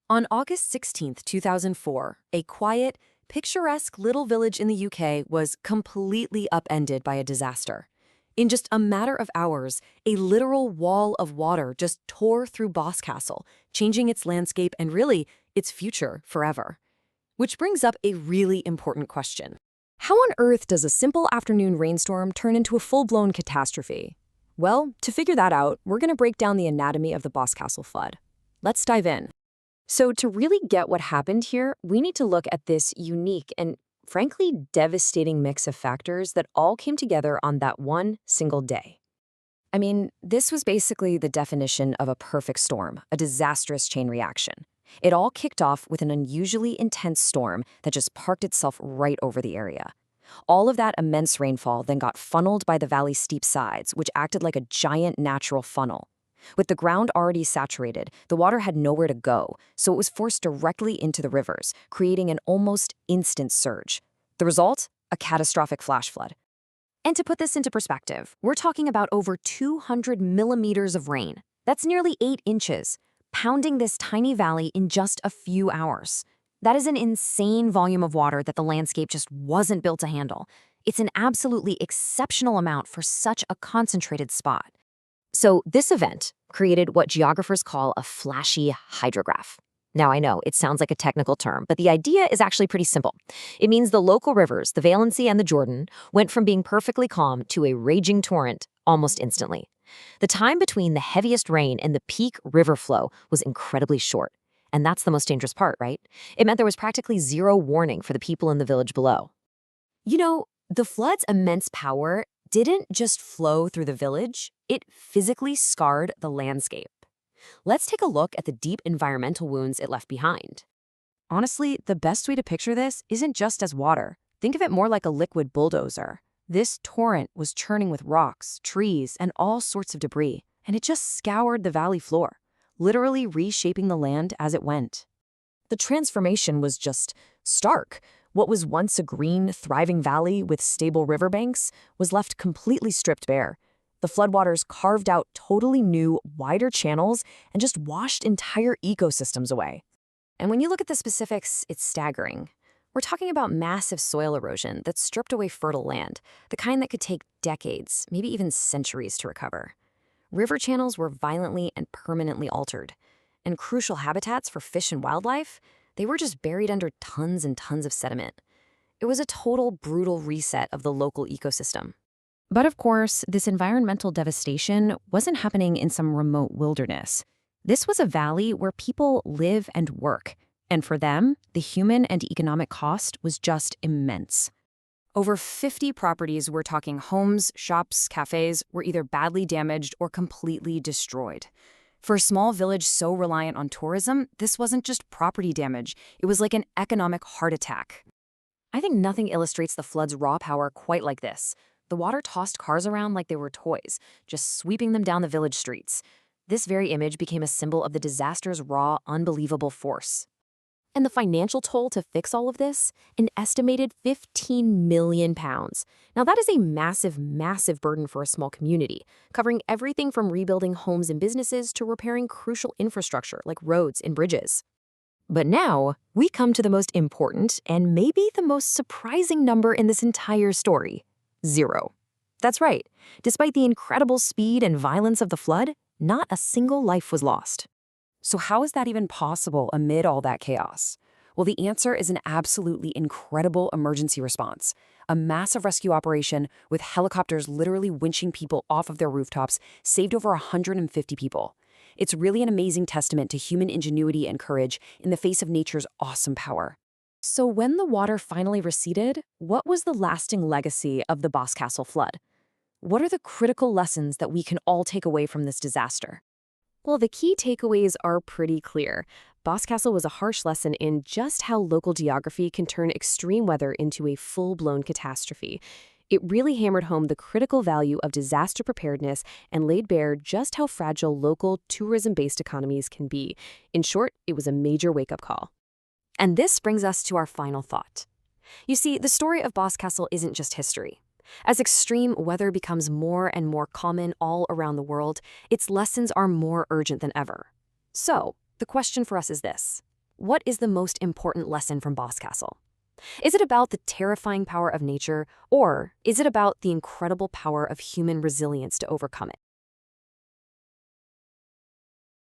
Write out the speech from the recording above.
On August 16th, 2004, a quiet, picturesque little village in the UK was completely upended by a disaster. In just a matter of hours, a literal wall of water just tore through Boscastle, changing its landscape and really its future forever. Which brings up a really important question. How on earth does a simple afternoon rainstorm turn into a full-blown catastrophe? Well, to figure that out, we're going to break down the anatomy of the Boscastle flood. Let's dive in. So to really get what happened here, we need to look at this unique and frankly devastating mix of factors that all came together on that one single day. I mean, this was basically the definition of a perfect storm, a disastrous chain reaction. It all kicked off with an unusually intense storm that just parked itself right over the area. All of that immense rainfall then got funneled by the valley's steep sides, which acted like a giant natural funnel. With the ground already saturated, the water had nowhere to go, so it was forced directly into the rivers, creating an almost instant surge. The result? A catastrophic flash flood. And to put this into perspective, we're talking about over 200 millimeters of rain. That's nearly 8 inches, pounding this tiny valley in just a few hours. That is an insane volume of water that the landscape just wasn't built to handle. It's an absolutely exceptional amount for such a concentrated spot. So this event created what geographers call a flashy hydrograph. Now, I know it sounds like a technical term, but the idea is actually pretty simple. It means the local rivers, the Valency and the Jordan, went from being perfectly calm to a raging torrent almost instantly. The time between the heaviest rain and the peak river flow was incredibly short. And that's the most dangerous part, right? It meant there was practically zero warning for the people in the village below. You know, the flood's immense power didn't just flow through the village, it physically scarred the landscape. Let's take a look at the deep environmental wounds it left behind. Honestly, the best way to picture this isn't just as water. Think of it more like a liquid bulldozer. This torrent was churning with rocks, trees, and all sorts of debris, and it just scoured the valley floor, literally reshaping the land as it went. The transformation was just stark. What was once a green, thriving valley with stable riverbanks was left completely stripped bare. The floodwaters carved out totally new, wider channels and just washed entire ecosystems away. And when you look at the specifics, it's staggering. We're talking about massive soil erosion that stripped away fertile land, the kind that could take decades, maybe even centuries to recover. River channels were violently and permanently altered. And crucial habitats for fish and wildlife, they were just buried under tons and tons of sediment. It was a total brutal reset of the local ecosystem. But of course, this environmental devastation wasn't happening in some remote wilderness. This was a valley where people live and work. And for them, the human and economic cost was just immense. Over 50 properties, we're talking homes, shops, cafes, were either badly damaged or completely destroyed. For a small village so reliant on tourism, this wasn't just property damage, it was like an economic heart attack. I think nothing illustrates the flood's raw power quite like this. The water tossed cars around like they were toys, just sweeping them down the village streets. This very image became a symbol of the disaster's raw, unbelievable force. And the financial toll to fix all of this? An estimated £15 million. Now that is a massive, massive burden for a small community, covering everything from rebuilding homes and businesses to repairing crucial infrastructure like roads and bridges. But now, we come to the most important and maybe the most surprising number in this entire story: 0. That's right. Despite the incredible speed and violence of the flood, not a single life was lost. So how is that even possible amid all that chaos? Well, the answer is an absolutely incredible emergency response. A massive rescue operation with helicopters literally winching people off of their rooftops saved over 150 people. It's really an amazing testament to human ingenuity and courage in the face of nature's awesome power. So when the water finally receded, what was the lasting legacy of the Boscastle flood? What are the critical lessons that we can all take away from this disaster? Well, the key takeaways are pretty clear. Boscastle was a harsh lesson in just how local geography can turn extreme weather into a full-blown catastrophe. It really hammered home the critical value of disaster preparedness and laid bare just how fragile local, tourism-based economies can be. In short, it was a major wake-up call. And this brings us to our final thought. You see, the story of Boscastle isn't just history. As extreme weather becomes more and more common all around the world, its lessons are more urgent than ever. So, the question for us is this: what is the most important lesson from Boscastle? Is it about the terrifying power of nature, or is it about the incredible power of human resilience to overcome it?